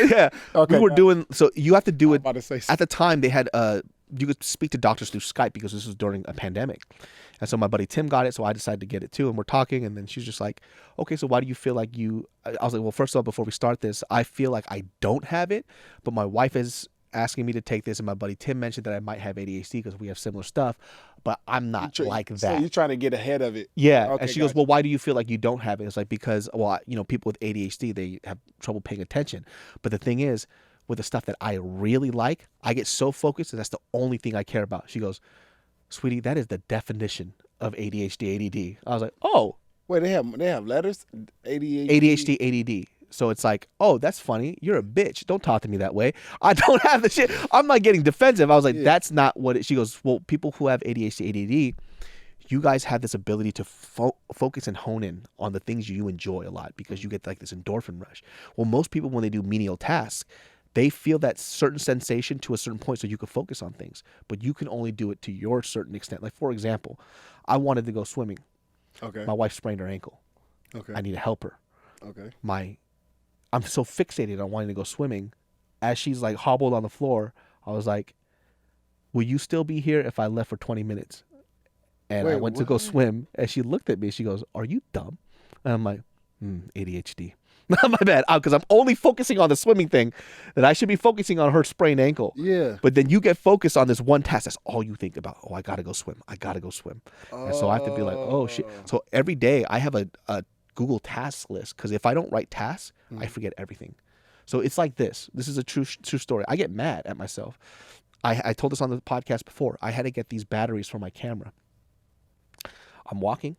yeah, Okay, we were go doing. So you have to do it. about to say At the time, they had you could speak to doctors through Skype because this was during a pandemic. And so my buddy Tim got it, so I decided to get it too. And we're talking, and then she's just like, okay, so why do you feel like you... I was like, well, first of all, before we start this, I feel like I don't have it, but my wife is asking me to take this, and my buddy Tim mentioned that I might have ADHD because we have similar stuff, but I'm not like that. So you're trying to get ahead of it. Yeah, Okay, and she goes, well, why do you feel like you don't have it? It's like, because, well, people with ADHD, they have trouble paying attention. But the thing is, with the stuff that I really like, I get so focused, and that's the only thing I care about. She goes, sweetie, that is the definition of ADHD, ADD. I was like, oh. Wait, they have letters? ADHD, ADD. So it's like, oh, that's funny. You're a bitch. Don't talk to me that way. I don't have the shit. I'm not getting defensive. I was like, that's not what it... She goes, well, people who have ADHD, ADD, you guys have this ability to focus and hone in on the things you enjoy a lot because you get like this endorphin rush. Well, most people, when they do menial tasks, they feel that certain sensation to a certain point so you can focus on things, but you can only do it to your certain extent. Like, for example, I wanted to go swimming. Okay. My wife sprained her ankle. Okay. I need to help her. Okay. I'm so fixated on wanting to go swimming. As she's like hobbled on the floor, I was like, will you still be here if I left for 20 minutes? And I went to go swim, and she looked at me. She goes, are you dumb? And I'm like, ADHD. My bad. Because I'm only focusing on the swimming thing that I should be focusing on her sprained ankle. Yeah. But then you get focused on this one task. That's all you think about. Oh, I got to go swim. I got to go swim. And so I have to be like, oh, shit. So every day I have a Google task list because if I don't write tasks, I forget everything. So it's like this. This is a true story. I get mad at myself. I told this on the podcast before. I had to get these batteries for my camera. I'm walking.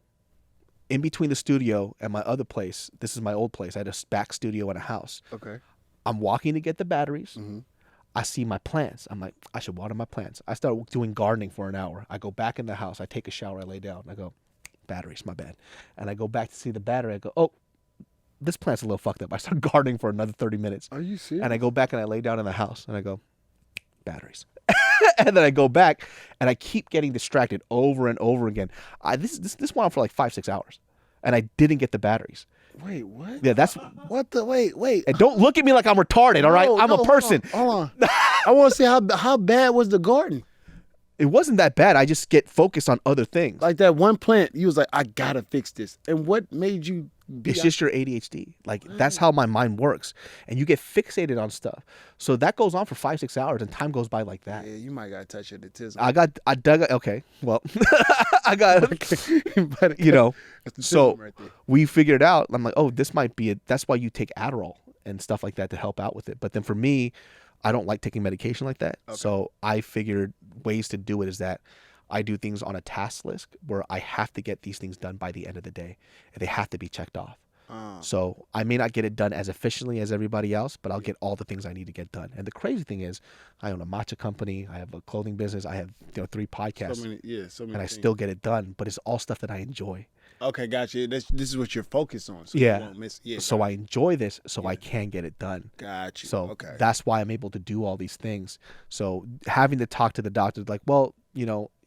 In between the studio and my other place, this is my old place. I had a back studio and a house. Okay. I'm walking to get the batteries. Mm-hmm. I see my plants. I'm like, I should water my plants. I start doing gardening for an hour. I go back in the house. I take a shower. I lay down. I go, batteries, my bad. And I go back to see the battery. I go, oh, this plant's a little fucked up. I start gardening for another 30 minutes. Are you serious? And I go back and I lay down in the house. And I go, batteries. And then I go back and I keep getting distracted over and over again. This went on for like 5-6 hours, and I didn't get the batteries. Wait, what? Yeah, that's what the wait. And don't look at me like I'm retarded. All right, I'm a person. Hold on. I want to see how bad was the garden. It wasn't that bad. I just get focused on other things. Like that one plant, you was like, I gotta fix this. And what made you? It's just your ADHD. Like that's how my mind works, and you get fixated on stuff. So that goes on for 5-6 hours, and time goes by like that. Yeah, you might gotta touch your autism. I dug. Okay, well, I got. So right there. we figured out. I'm like, oh, this might be it. That's why you take Adderall and stuff like that to help out with it. But then for me, I don't like taking medication like that. Okay. So I figured ways to do it is that I do things on a task list where I have to get these things done by the end of the day, and they have to be checked off. So I may not get it done as efficiently as everybody else, but I'll get all the things I need to get done. And the crazy thing is, I own a matcha company, I have a clothing business, I have 3 podcasts, so many and I things. Still get it done. But it's all stuff that I enjoy. Okay, gotcha. This is what you're focused on. So yeah. You won't miss, so I enjoy this, so I can get it done. Gotcha. So that's why I'm able to do all these things. So having to talk to the doctor, like, well,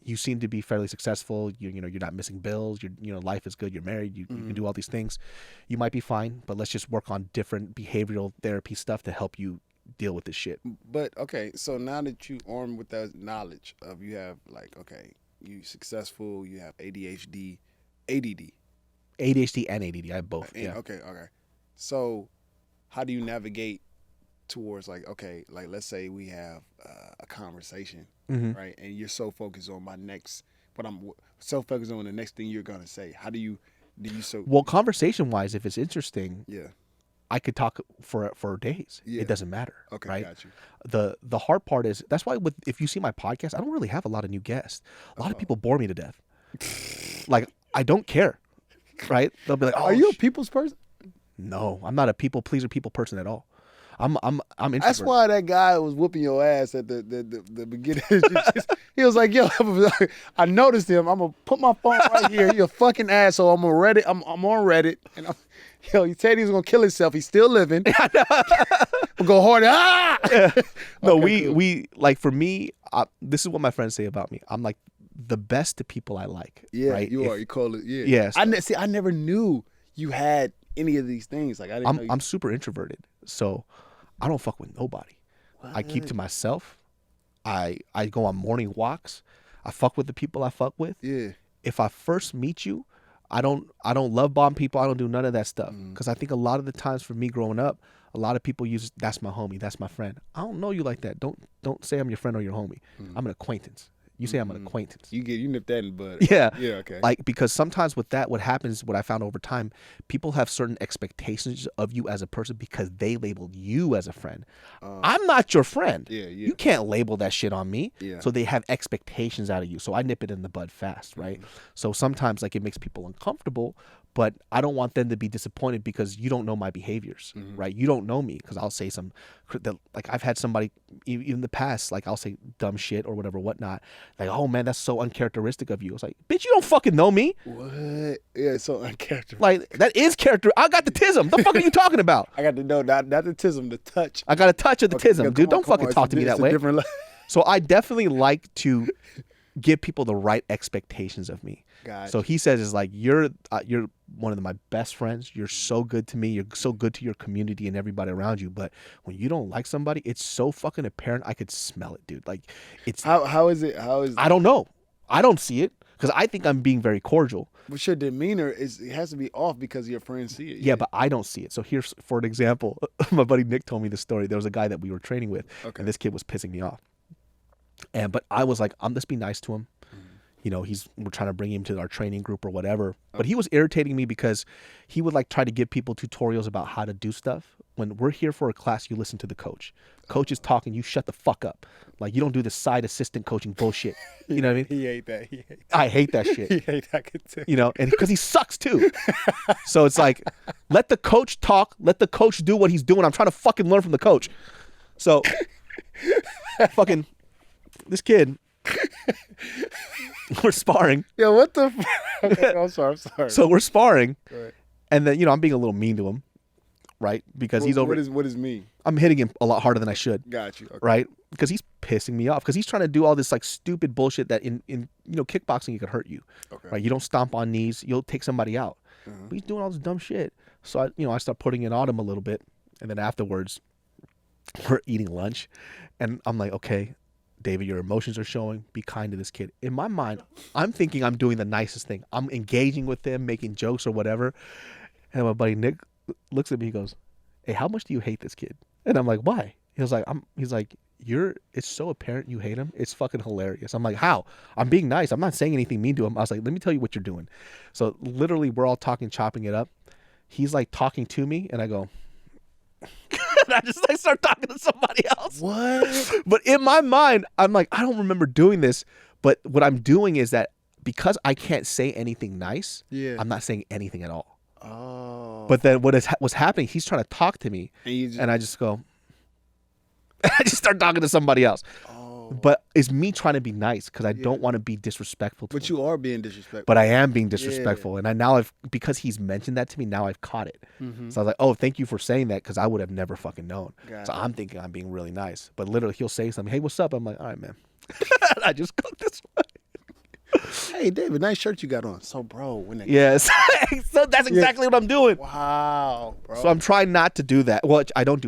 you seem to be fairly successful. You're not missing bills. Life is good. You're married. You can do all these things. You might be fine, but let's just work on different behavioral therapy stuff to help you deal with this shit. But okay, so now that you armed with that knowledge of you have you successful, you have ADHD, ADD. ADHD and ADD. I have both. And, yeah. Okay. So how do you navigate towards let's say we have a conversation, right? And you're so focused on I'm so focused on the next thing you're gonna say. How do you Well, conversation wise, if it's interesting, yeah, I could talk for days. Yeah. It doesn't matter. Okay, right? got you. The hard part is that's why if you see my podcast, I don't really have a lot of new guests. A lot of people bore me to death. Like I don't care, right? They'll be like, "Oh, are you a people's person?" No, I'm not a people pleaser, people person at all. I'm introverted. That's why that guy was whooping your ass at the beginning. He was like, "Yo, I noticed him. I'm gonna put my phone right here. You're a fucking asshole. I'm on Reddit. I'm on Reddit, and Yo, he said he was gonna kill himself. He's still living. We'll go hard. Ah! Yeah. No, Okay, cool. we like for me. This is what my friends say about me. I'm like the best to people I like. Yeah, right? you are. You call it. Yeah. Yes. I never knew you had any of these things. Like I didn't know. I'm super introverted, so I don't fuck with nobody. I keep to myself. I go on morning walks. I fuck with the people I fuck with. Yeah. If I first meet you, I don't love bomb people. I don't do none of that stuff because I think a lot of the times for me growing up, a lot of people use that's my homie, that's my friend. I don't know you like that. Don't say I'm your friend or your homie. I'm an acquaintance. You say I'm an acquaintance. You nip that in the bud. Yeah. Yeah. Okay. Like because sometimes with that, what happens, what I found over time, people have certain expectations of you as a person because they labeled you as a friend. I'm not your friend. Yeah. You can't label that shit on me. Yeah. So they have expectations out of you. So I nip it in the bud fast, right? So sometimes like it makes people uncomfortable, but I don't want them to be disappointed because you don't know my behaviors, right? You don't know me because I'll say like I've had somebody even in the past, like I'll say dumb shit or whatever, whatnot. Like, oh man, that's so uncharacteristic of you. It's like, bitch, you don't fucking know me. What? Yeah, so uncharacteristic. Like that is character. I got the tism. The fuck are you talking about? I got to know not the tism, the touch. I got a touch of the tism, yeah, dude. come on, Don't fucking come on. talk to me It's that a way. different So I definitely like to give people the right expectations of me. Gotcha. So he says is like you're one of my best friends. You're so good to me. You're so good to your community and everybody around you. But when you don't like somebody, it's so fucking apparent. I could smell it, dude. Like it's How is it? I don't know. I don't see it because I think I'm being very cordial. But your demeanor it has to be off because your friends see it. Yeah, but I don't see it. So here's for an example. My buddy Nick told me the story. There was a guy that we were training with, and this kid was pissing me off. But I was like, let's be nice to him. You know, we're trying to bring him to our training group or whatever. But he was irritating me because he would like try to give people tutorials about how to do stuff. When we're here for a class, you listen to the coach. Coach is talking, you shut the fuck up. Like you don't do the side assistant coaching bullshit. You know what I mean? He hate that. I hate that shit. He hate that. Too. You know, and because he sucks too. So it's like, let the coach talk. Let the coach do what he's doing. I'm trying to fucking learn from the coach. So, fucking, this kid, we're sparring. Yo, what the fuck? Okay, I'm sorry. So we're sparring. Right. And then, you know, I'm being a little mean to him, right? Because he's over. What is me? I'm hitting him a lot harder than I should. Got you. Okay. Right? Because he's pissing me off. Because he's trying to do all this like stupid bullshit that in kickboxing, it could hurt you. Okay. Right? You don't stomp on knees. You'll take somebody out. But he's doing all this dumb shit. So I start putting it on him a little bit. And then afterwards, we're eating lunch. And I'm like, okay, David, your emotions are showing. Be kind to this kid. In my mind, I'm thinking I'm doing the nicest thing. I'm engaging with him, making jokes or whatever. And my buddy Nick looks at me. He goes, "Hey, how much do you hate this kid?" And I'm like, "Why?" He's like, it's so apparent you hate him. It's fucking hilarious." I'm like, "How?" I'm being nice. I'm not saying anything mean to him. I was like, "Let me tell you what you're doing." So literally, we're all talking, chopping it up. He's like talking to me, and I go. And I just like start talking to somebody else. What? But in my mind, I'm like, I don't remember doing this. But what I'm doing is that because I can't say anything nice, I'm not saying anything at all. Oh. But then what's happening, he's trying to talk to me. And I just go, I just start talking to somebody else. Oh. But it's me trying to be nice because I don't want to be disrespectful to him. But you are being disrespectful. But I am being disrespectful. And because he's mentioned that to me, now I've caught it. So I was like, oh, thank you for saying that because I would have never fucking known. So I'm thinking I'm being really nice. But literally he'll say something, "Hey, what's up?" I'm like, "All right, man." I just go this way. Hey, David, nice shirt you got on. So, bro, when that Yes. So that's exactly what I'm doing. Wow, bro. So I'm trying not to do that. Well, I don't do it.